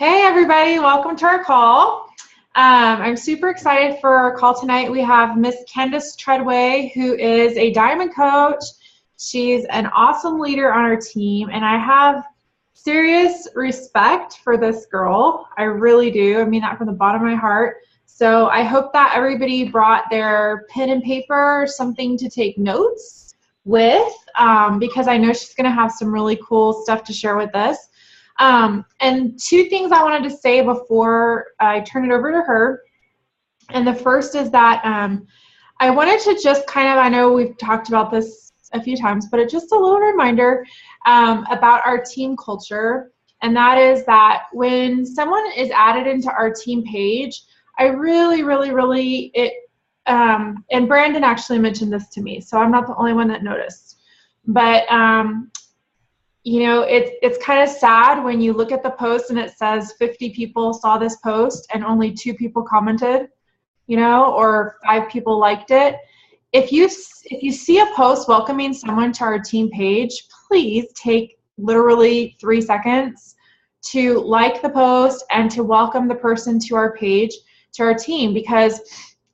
Hey everybody, welcome to our call. I'm super excited for our call tonight. We have Miss Candace Tredway, who is a diamond coach. She's an awesome leader on our team, and I have serious respect for this girl. I really do. I mean that from the bottom of my heart. So I hope that everybody brought their pen and paper, something to take notes with, because I know she's going to have some really cool stuff to share with us. And two things I wanted to say before I turn it over to her. And the first is that I wanted to just I know we've talked about this a few times, but it's just a little reminder about our team culture. And that is that when someone is added into our team page, I really, and Brandon actually mentioned this to me, so I'm not the only one that noticed. But you know, it's kind of sad when you look at the post and it says 50 people saw this post and only 2 people commented, you know, or 5 people liked it. If you see a post welcoming someone to our team page, please take literally 3 seconds to like the post and to welcome the person to our page, to our team, because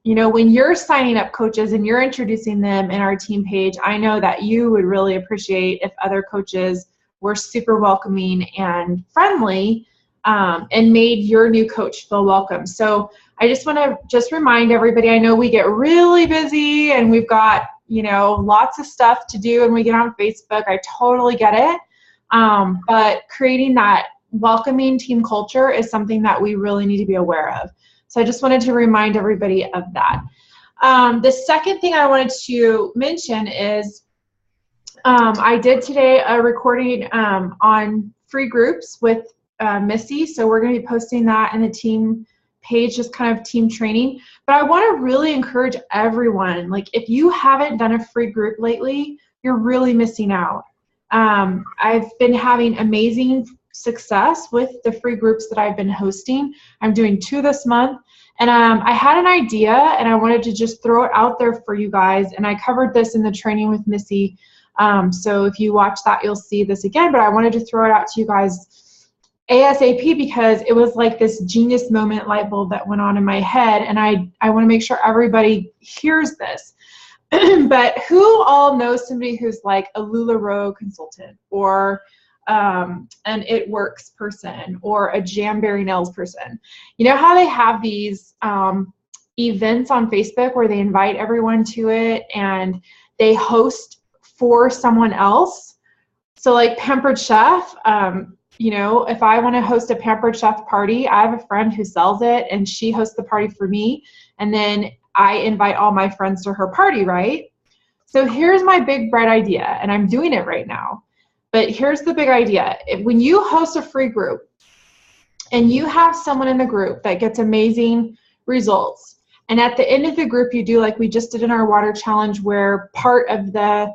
you know, when you're signing up coaches and you're introducing them in our team page, I know that you would really appreciate if other coaches were super welcoming and friendly, and made your new coach feel welcome. So I just want to remind everybody, I know we get really busy and we've got, you know, lots of stuff to do and we get on Facebook. I totally get it. But creating that welcoming team culture is something that we really need to be aware of. So I just wanted to remind everybody of that. The second thing I wanted to mention is I did today a recording on free groups with Missy, so we're going to be posting that in the team page, just kind of team training. But I want to really encourage everyone, like if you haven't done a free group lately, you're really missing out. I've been having amazing success with the free groups that I've been hosting. I'm doing 2 this month. And I had an idea and I wanted to just throw it out there for you guys. And I covered this in the training with Missy. So if you watch that, you'll see this again, but I wanted to throw it out to you guys ASAP because it was like this genius moment light bulb that went on in my head. And I want to make sure everybody hears this. But who all knows somebody who's like a LuLaRoe consultant or an It Works person or a Jamberry Nails person? You know how they have these events on Facebook where they invite everyone to it and they host for someone else? So like Pampered Chef, you know, if I want to host a Pampered Chef party, I have a friend who sells it and she hosts the party for me. And then I invite all my friends to her party, right? So here's my big bright idea, and I'm doing it right now. But here's the big idea. When you host a free group and you have someone in the group that gets amazing results, and at the end of the group you do like we just did in our water challenge where part of the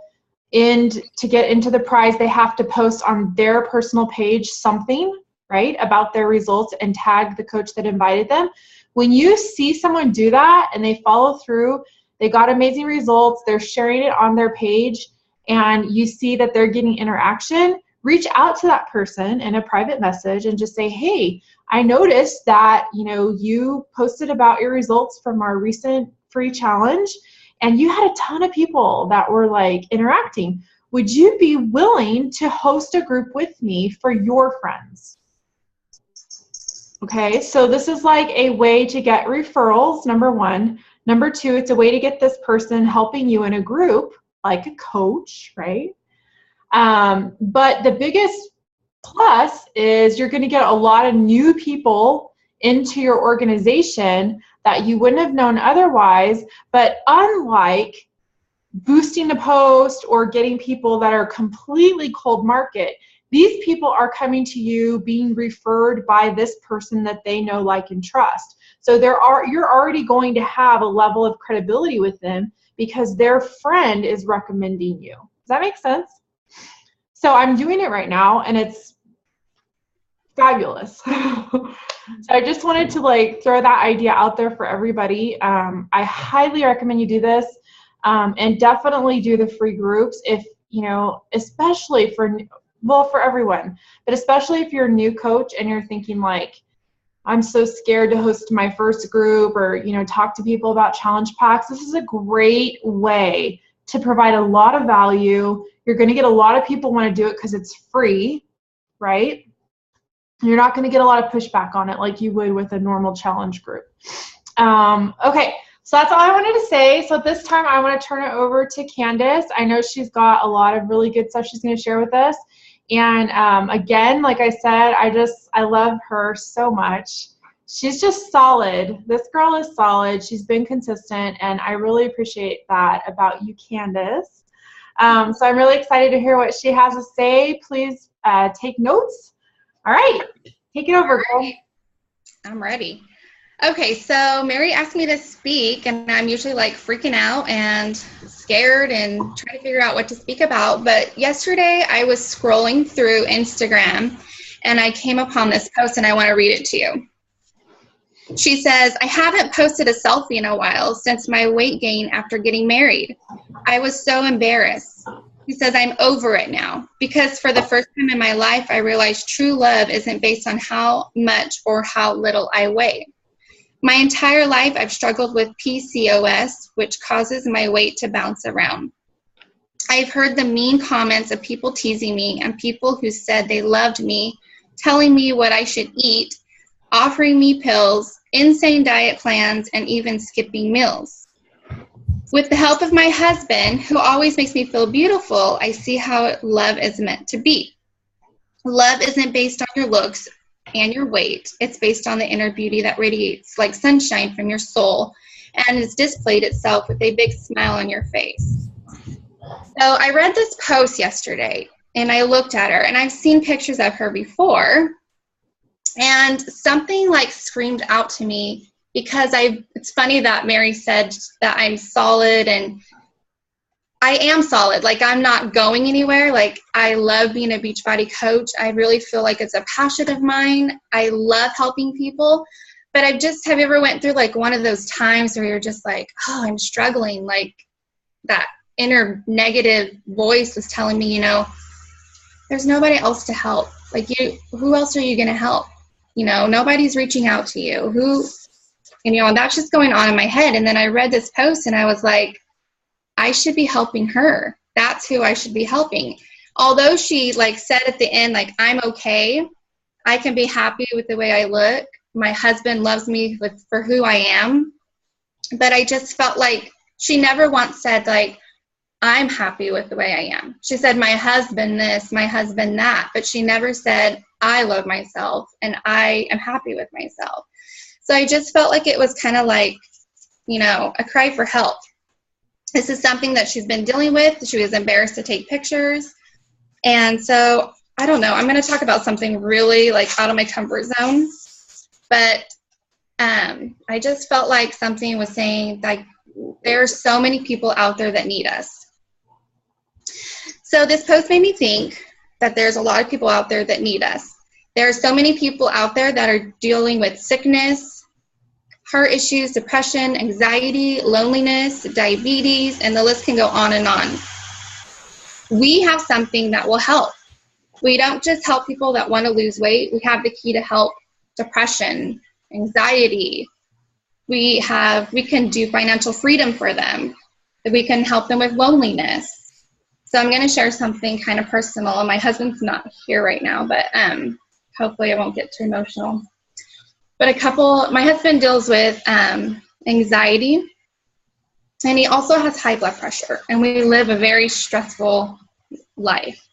end to get into the prize, they have to post on their personal page something, right, about their results and tag the coach that invited them. When you see someone do that and they follow through, they got amazing results, they're sharing it on their page, and you see that they're getting interaction, reach out to that person in a private message and just say, hey, I noticed that, you know, you posted about your results from our recent free challenge and you had a ton of people that were like interacting. Would you be willing to host a group with me for your friends? Okay, so this is like a way to get referrals, number 1. Number 2, it's a way to get this person helping you in a group, like a coach, right? But the biggest plus is you're going to get a lot of new people into your organization that you wouldn't have known otherwise. But unlike boosting a post or getting people that are completely cold market, these people are coming to you being referred by this person that they know, like, and trust. So you're already going to have a level of credibility with them because their friend is recommending you. Does that make sense? So I'm doing it right now and it's fabulous. So I just wanted to like throw that idea out there for everybody. I highly recommend you do this, and definitely do the free groups if, you know, especially for well, for everyone, but especially if you're a new coach and you're thinking like, I'm so scared to host my first group or, talk to people about challenge packs. This is a great way to provide a lot of value. You're going to get a lot of people want to do it because it's free, right? You're not going to get a lot of pushback on it like you would with a normal challenge group. Okay, so that's all I wanted to say. So this time I want to turn it over to Candace. I know she's got a lot of really good stuff she's going to share with us. And again, like I said, I love her so much. She's just solid. This girl is solid. She's been consistent, and I really appreciate that about you, Candace. So I'm really excited to hear what she has to say. Please take notes. All right, take it over, girl. I'm ready. Okay, so Mary asked me to speak, and I'm usually like freaking out and scared and trying to figure out what to speak about. But yesterday I was scrolling through Instagram, and I came upon this post, and I want to read it to you. She says, I haven't posted a selfie in a while since my weight gain after getting married. I was so embarrassed. She says, I'm over it now because for the first time in my life, I realized true love isn't based on how much or how little I weigh. My entire life, I've struggled with PCOS, which causes my weight to bounce around. I've heard the mean comments of people teasing me and people who said they loved me, telling me what I should eat, offering me pills, insane diet plans, and even skipping meals. With the help of my husband, who always makes me feel beautiful, I see how love is meant to be. Love isn't based on your looks and your weight. It's based on the inner beauty that radiates like sunshine from your soul and has displayed itself with a big smile on your face. So I read this post yesterday, and I looked at her, and I've seen pictures of her before, and something like screamed out to me because it's funny that Mary said that I'm solid, and I am solid. Like, I'm not going anywhere. Like, I love being a Beachbody coach. I really feel like it's a passion of mine. I love helping people. But have you ever went through like one of those times where you're just like, oh, I'm struggling. Like that inner negative voice was telling me, there's nobody else to help. Like who else are you going to help? Nobody's reaching out to you. And that's just going on in my head. And then I read this post and I was like, I should be helping her. That's who I should be helping. Although she said at the end, I'm okay. I can be happy with the way I look. My husband loves me for who I am. But I just felt like she never once said I'm happy with the way I am. She said, my husband this, my husband that. But she never said, I love myself and I am happy with myself. So I just felt like it was kind of a cry for help. This is something that she's been dealing with. She was embarrassed to take pictures. And so, I don't know. I'm going to talk about something really out of my comfort zone. But I just felt like something was saying there are so many people out there that need us. So this post made me think that there's a lot of people out there that need us. There are so many people out there that are dealing with sickness, heart issues, depression, anxiety, loneliness, diabetes, and the list can go on and on. We have something that will help. We don't just help people that want to lose weight. We have the key to help depression, anxiety. We can do financial freedom for them. We can help them with loneliness. So I'm going to share something kind of personal. My husband's not here right now, but hopefully I won't get too emotional. But my husband deals with anxiety, and he also has high blood pressure, and we live a very stressful life.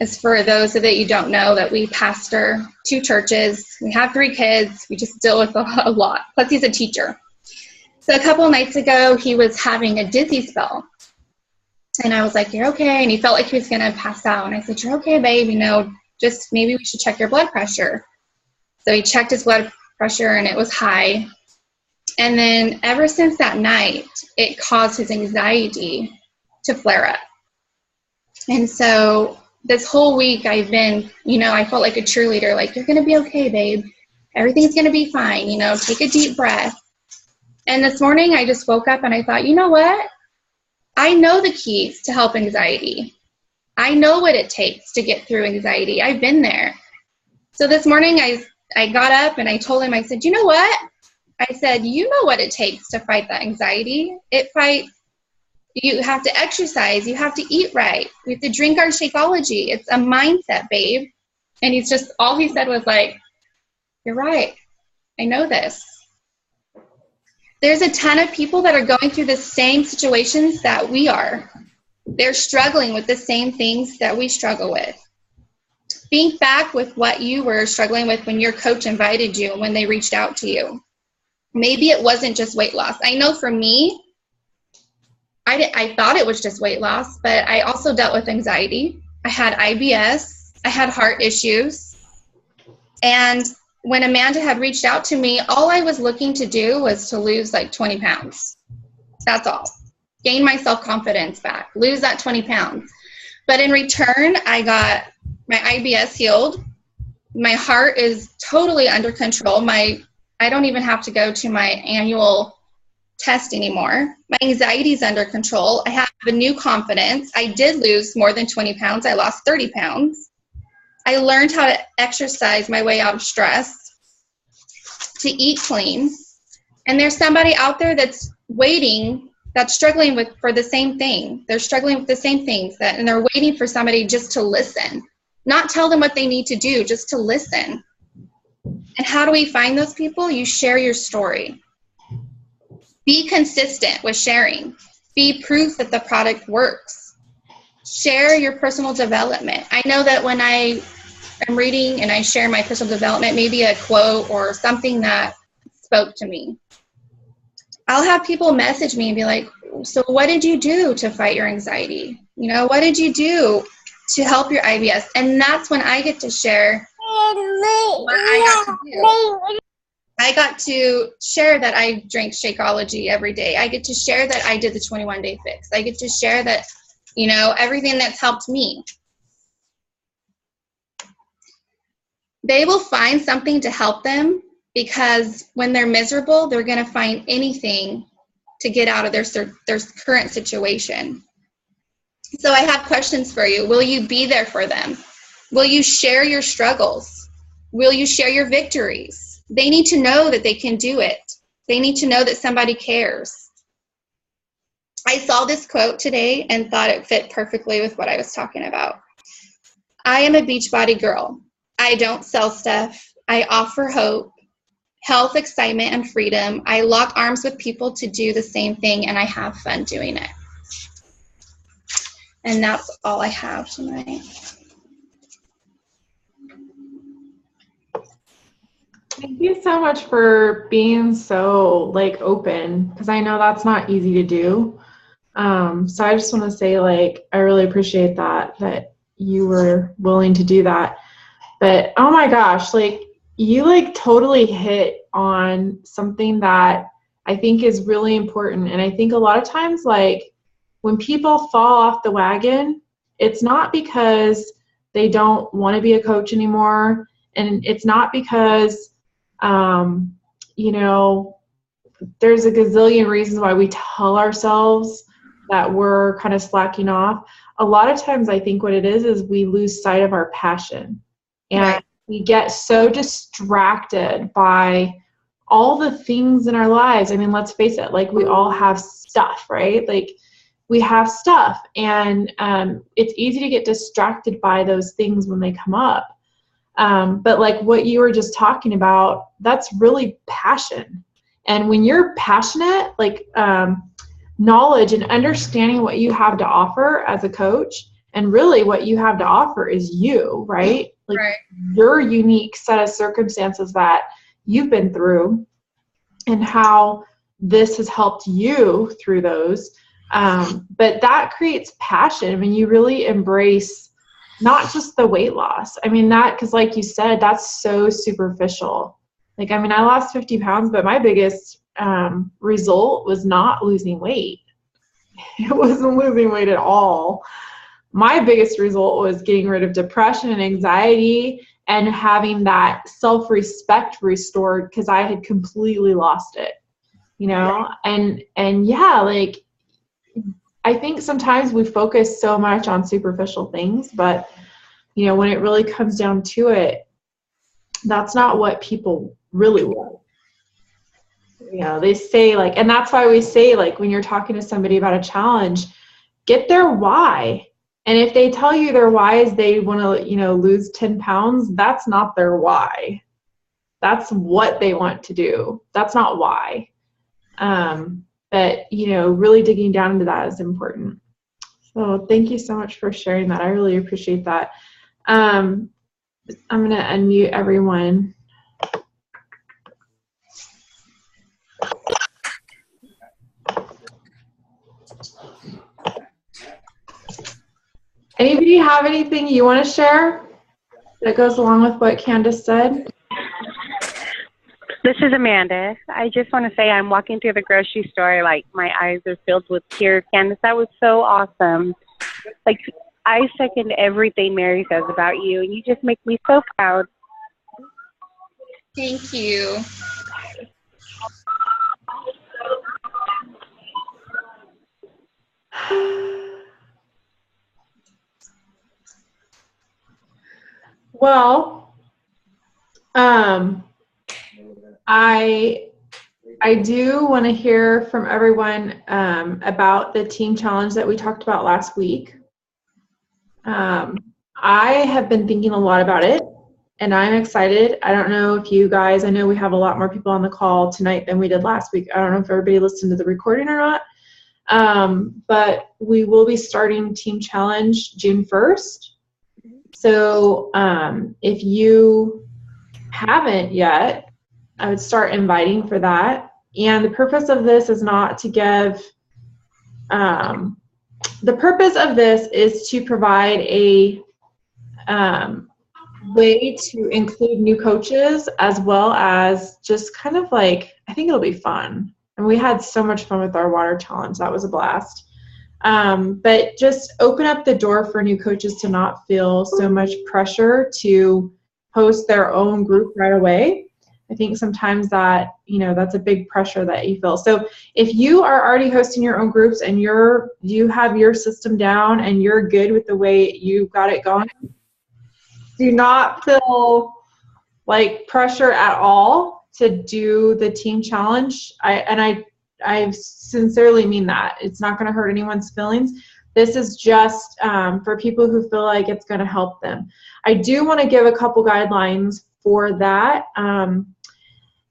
As for those of you don't know, that we pastor 2 churches, we have 3 kids, we just deal with a lot. Plus he's a teacher. So a couple of nights ago, he was having a dizzy spell. And I was like, you're okay. And he felt like he was going to pass out. And I said, you're okay, babe. Just maybe we should check your blood pressure. So he checked his blood pressure and it was high. And then ever since that night, it caused his anxiety to flare up. And so this whole week I've been, I felt like a cheerleader, you're going to be okay, babe. Everything's going to be fine. Take a deep breath. And this morning I just woke up and I thought, you know what? I know the keys to help anxiety. I know what it takes to get through anxiety. I've been there. So this morning I got up and I told him, I said, you know what? I said, you know what it takes to fight that anxiety. You have to exercise. You have to eat right. We have to drink our Shakeology. It's a mindset, babe. And all he said was like, you're right. I know this. There's a ton of people that are going through the same situations that we are. They're struggling with the same things that we struggle with. Think back with what you were struggling with when your coach invited you and when they reached out to you. Maybe it wasn't just weight loss. I know for me, I thought it was just weight loss, but I also dealt with anxiety. I had IBS. I had heart issues. And when Amanda had reached out to me, all I was looking to do was to lose like 20 pounds. That's all. Gain my self-confidence back. Lose that 20 pounds. But in return, I got my IBS healed. My heart is totally under control. I don't even have to go to my annual test anymore. My anxiety is under control. I have a new confidence. I did lose more than 20 pounds. I lost 30 pounds. I learned how to exercise my way out of stress, to eat clean. And there's somebody out there that's waiting, that's struggling for the same thing. They're struggling with the same things, and they're waiting for somebody just to listen. Not tell them what they need to do, just to listen. And how do we find those people? You share your story. Be consistent with sharing. Be proof that the product works. Share your personal development. I know that when I am reading and I share my personal development, maybe a quote or something that spoke to me, I'll have people message me and be like, so what did you do to fight your anxiety? What did you do to help your IBS? And that's when I get to share what I got to do. I got to share that I drank Shakeology every day. I get to share that I did the 21-day fix. I get to share that, everything that's helped me. They will find something to help them, because when they're miserable, they're going to find anything to get out of their current situation. So I have questions for you. Will you be there for them? Will you share your struggles? Will you share your victories? They need to know that they can do it. They need to know that somebody cares. I saw this quote today and thought it fit perfectly with what I was talking about. I am a Beachbody girl. I don't sell stuff. I offer hope, health, excitement, and freedom. I lock arms with people to do the same thing, and I have fun doing it. And that's all I have tonight. Thank you so much for being so open, because I know that's not easy to do. So I just want to say I really appreciate that you were willing to do that. But oh my gosh, you totally hit on something that I think is really important. And I think a lot of times when people fall off the wagon, it's not because they don't want to be a coach anymore. And it's not because there's a gazillion reasons why we tell ourselves that we're kind of slacking off. A lot of times I think what it is we lose sight of our passion, and right. We get so distracted by all the things in our lives. I mean, let's face it, we all have stuff, right? We have stuff, and it's easy to get distracted by those things when they come up. But what you were just talking about, that's really passion. And when you're passionate, knowledge and understanding what you have to offer as a coach, and really what you have to offer is you, right? Right. Your unique set of circumstances that you've been through, and how this has helped you through those. But that creates passion when you really embrace not just the weight loss. I mean, because like you said, that's so superficial. I lost 50 pounds, but my biggest result was not losing weight. It wasn't losing weight at all. My biggest result was getting rid of depression and anxiety and having that self-respect restored, because I had completely lost it, and yeah, I think sometimes we focus so much on superficial things, but you know, when it really comes down to it, that's not what people really want. You know, they say like, and that's why we say like when you're talking to somebody about a challenge, get their why. And if they tell you their why is they want to, you know, lose 10 pounds, that's not their why. That's what they want to do. That's not why. But, you know, really digging down into that is important. So thank you so much for sharing that. I really appreciate that. I'm going to unmute everyone. Anybody have anything you want to share that goes along with what Candace said? This is Amanda. I just want to say I'm walking through the grocery store, like my eyes are filled with tears. Candace, that was so awesome. Like, I second everything Mary says about you, and you just make me so proud. Thank you. Well, I do want to hear from everyone about the team challenge that we talked about last week. I have been thinking a lot about it, and I'm excited. I don't know if you guys, I know we have a lot more people on the call tonight than we did last week. I don't know if everybody listened to the recording or not, but we will be starting Team Challenge June 1st. So if you haven't yet, I would start inviting for that. And the purpose of this is not to give, the purpose of this is to provide a way to include new coaches, as well as just kind of like, I think it'll be fun. And we had so much fun with our water challenge. That was a blast. But just open up the door for new coaches to not feel so much pressure to host their own group right away. I think sometimes that, you know, that's a big pressure that you feel. So if you are already hosting your own groups and you have your system down and you're good with the way you got it going, do not feel like pressure at all to do the team challenge. I sincerely mean that. It's not going to hurt anyone's feelings. This is just for people who feel like it's going to help them. I do want to give a couple guidelines for that.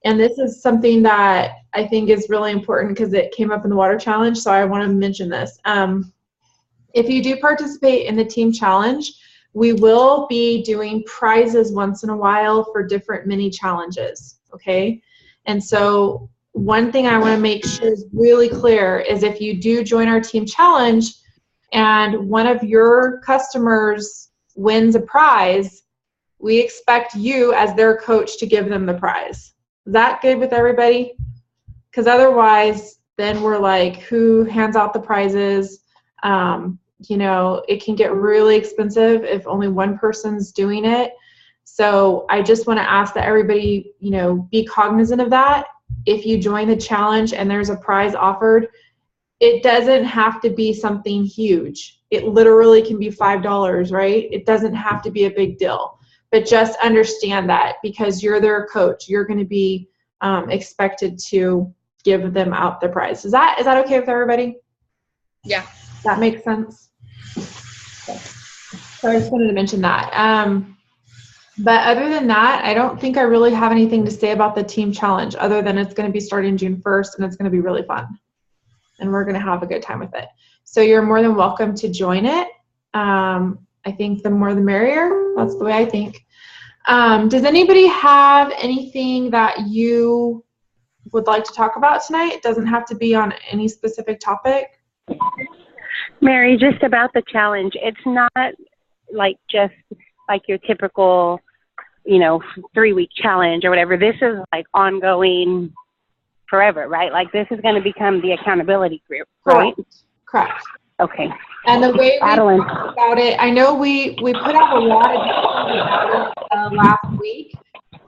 And this is something that I think is really important because it came up in the water challenge. So I want to mention this. If you do participate in the team challenge, we will be doing prizes once in a while for different mini challenges. Okay. And so one thing I want to make sure is really clear is if you do join our team challenge and one of your customers wins a prize, we expect you as their coach to give them the prize. Is that good with everybody? Because otherwise, then we're like, who hands out the prizes? You know, it can get really expensive if only one person's doing it. So I just want to ask that everybody, you know, be cognizant of that. If you join the challenge and there's a prize offered, it doesn't have to be something huge. It literally can be $5, right? It doesn't have to be a big deal. But just understand that because you're their coach, you're going to be expected to give them out the prize. Is that okay with everybody? Yeah. That makes sense? Okay. So I just wanted to mention that. But other than that, I don't think I really have anything to say about the team challenge other than it's going to be starting June 1st and it's going to be really fun. And we're going to have a good time with it. So you're more than welcome to join it. I think the more the merrier. That's the way I think. Does anybody have anything that you would like to talk about tonight? It doesn't have to be on any specific topic. Mary, just about the challenge. It's not like just like your typical, you know, 3-week challenge or whatever. This is like ongoing forever, right? Like this is going to become the accountability group, right? Correct. Okay. And the way we talk about it, I know we put out a lot of details about it last week.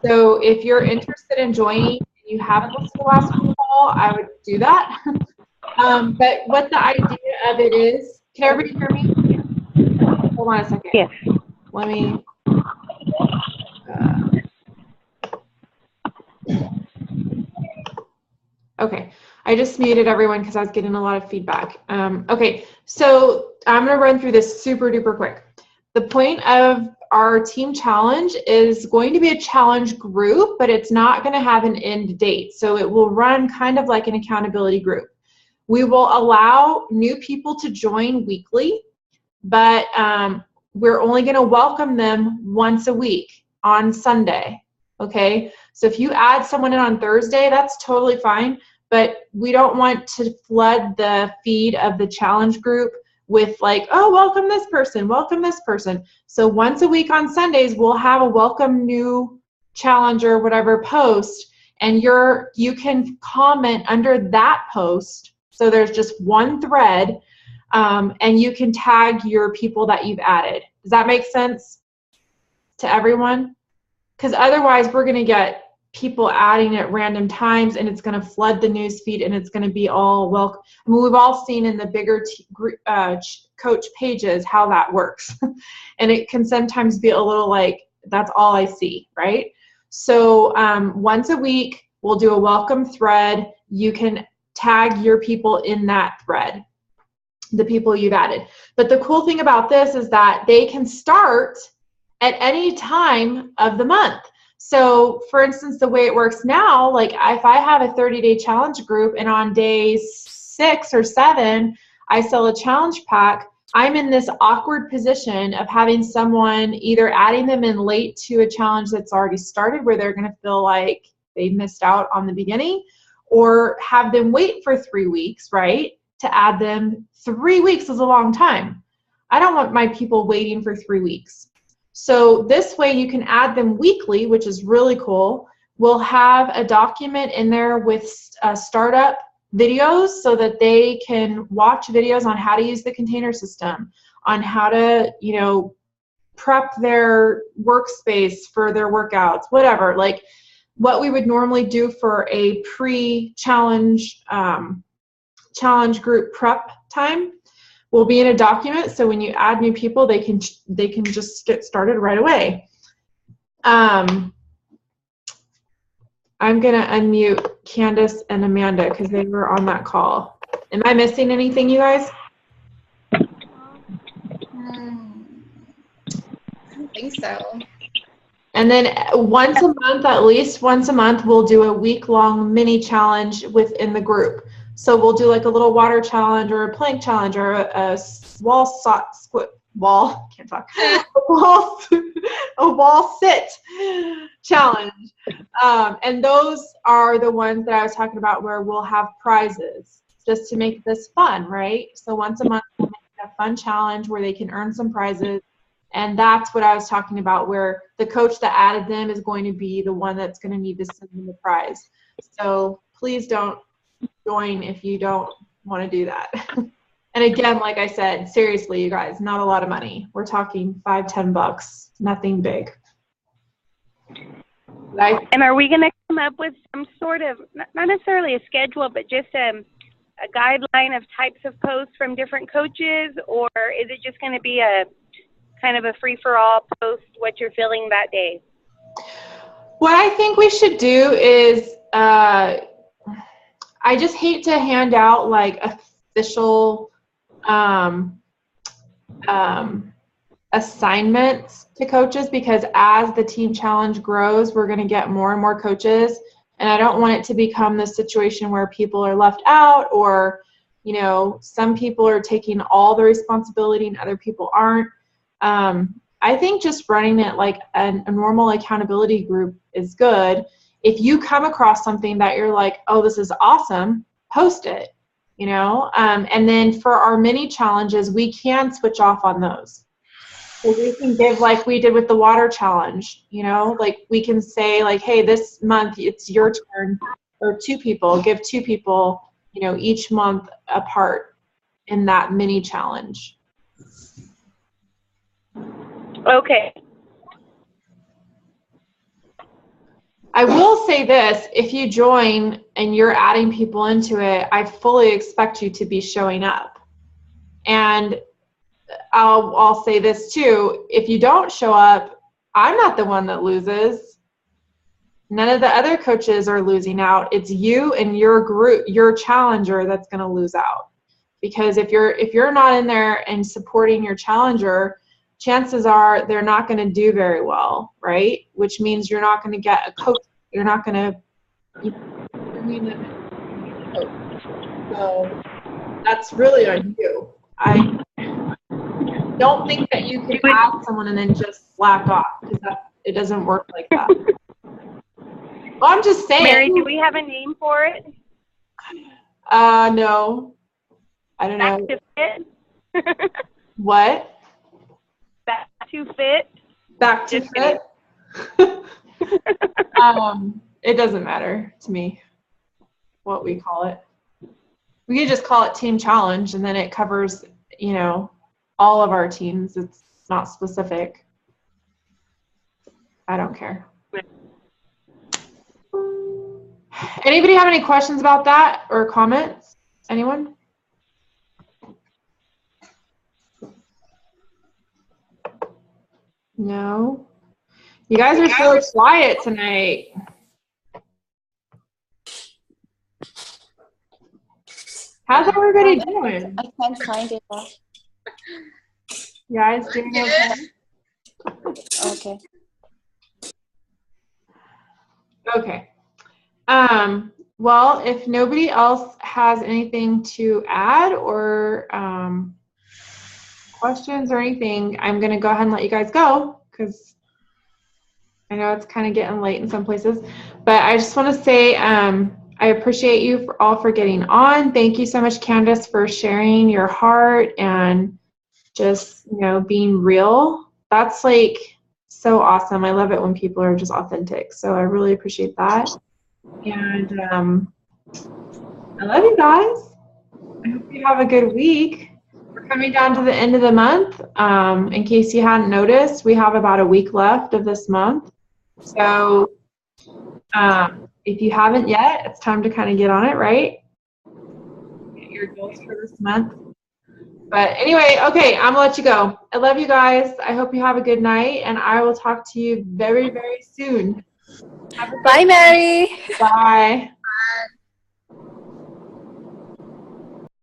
So if you're interested in joining and you haven't listened to last week's call, I would do that. But what the idea of it is, can everybody hear me? Hold on a second. Yes. Let me. Okay, I just muted everyone because I was getting a lot of feedback. Okay, so I'm going to run through this super duper quick. The point of our team challenge is going to be a challenge group, but it's not going to have an end date. So it will run kind of like an accountability group. We will allow new people to join weekly, but we're only going to welcome them once a week on Sunday. Okay, so if you add someone in on Thursday, that's totally fine, but we don't want to flood the feed of the challenge group with like, oh, welcome this person, welcome this person. So once a week on Sundays, we'll have a welcome new challenger, whatever post, and you can comment under that post. So there's just one thread, and you can tag your people that you've added. Does that make sense to everyone? Because otherwise we're going to get people adding at random times, and it's going to flood the news feed, and it's going to be all welcome. I mean, we've all seen in the bigger coach pages how that works. And it can sometimes be a little like, that's all I see, right? So once a week, we'll do a welcome thread. You can tag your people in that thread, the people you've added. But the cool thing about this is that they can start at any time of the month. So for instance, the way it works now, like if I have a 30-day challenge group and on day 6 or 7, I sell a challenge pack, I'm in this awkward position of having someone either adding them in late to a challenge that's already started where they're going to feel like they missed out on the beginning, or have them wait for 3 weeks, right? To add them. 3 weeks is a long time. I don't want my people waiting for 3 weeks. So this way you can add them weekly, which is really cool. We'll have a document in there with startup videos so that they can watch videos on how to use the container system, on how to, prep their workspace for their workouts, whatever. Like what we would normally do for a pre-challenge challenge group prep time will be in a document, so when you add new people, they can just get started right away. I'm gonna unmute Candace and Amanda because they were on that call. Am I missing anything, you guys? I don't think so. And then once a month, at least once a month, we'll do a week-long mini challenge within the group. So we'll do like a little water challenge or a plank challenge or a wall sit challenge. And those are the ones that I was talking about where we'll have prizes just to make this fun, right? So once a month, we'll make a fun challenge where they can earn some prizes. And that's what I was talking about, where the coach that added them is going to be the one that's going to need to send them the prize. So please don't join if you don't want to do that. And again, like I said, seriously, you guys, not a lot of money. We're talking $5-10, nothing big. And are we going to come up with some sort of, not necessarily a schedule, but just a guideline of types of posts from different coaches, or is it just going to be a kind of a free-for-all post, what you're feeling that day? What I think we should do is, I just hate to hand out like official assignments to coaches, because as the team challenge grows, we're going to get more and more coaches, and I don't want it to become the situation where people are left out, or some people are taking all the responsibility and other people aren't. I think just running it like a normal accountability group is good. If you come across something that you're like, oh, this is awesome, post it, and then for our mini challenges, we can switch off on those. So we can give, like we did with the water challenge, like we can say like, hey, this month it's your turn, or 2 people, give 2 people, each month apart in that mini challenge. Okay. I will say this, if you join and you're adding people into it, I fully expect you to be showing up. And I'll say this too, if you don't show up, I'm not the one that loses. None of the other coaches are losing out. It's you and your group, your challenger, that's going to lose out. Because if you're not in there and supporting your challenger, chances are they're not going to do very well, right? Which means you're not going to get a coach. You're not going to, so that's really on you. I don't think that you can add someone and then just slack off, because it doesn't work like that. Well, I'm just saying. Mary, do we have a name for it? No. I don't know. Back to fit? What? Back to fit? Back to fit? It doesn't matter to me what we call it. We could just call it Team Challenge, and then it covers, all of our teams. It's not specific. I don't care. Anybody have any questions about that or comments? Anyone? No? You guys are so quiet tonight. How's everybody doing? I can't find it. You guys doing okay? Okay. Okay. Well, if nobody else has anything to add or questions or anything, I'm going to go ahead and let you guys go, because I know it's kind of getting late in some places. But I just want to say I appreciate you all for getting on. Thank you so much, Candace, for sharing your heart and just, being real. That's like so awesome. I love it when people are just authentic. So I really appreciate that. And I love you guys. I hope you have a good week. We're coming down to the end of the month. In case you hadn't noticed, we have about a week left of this month. So if you haven't yet, it's time to kind of get on it, right? Get your goals for this month. But anyway, okay, I'm going to let you go. I love you guys. I hope you have a good night, and I will talk to you very, very soon. Bye, Mary. Bye.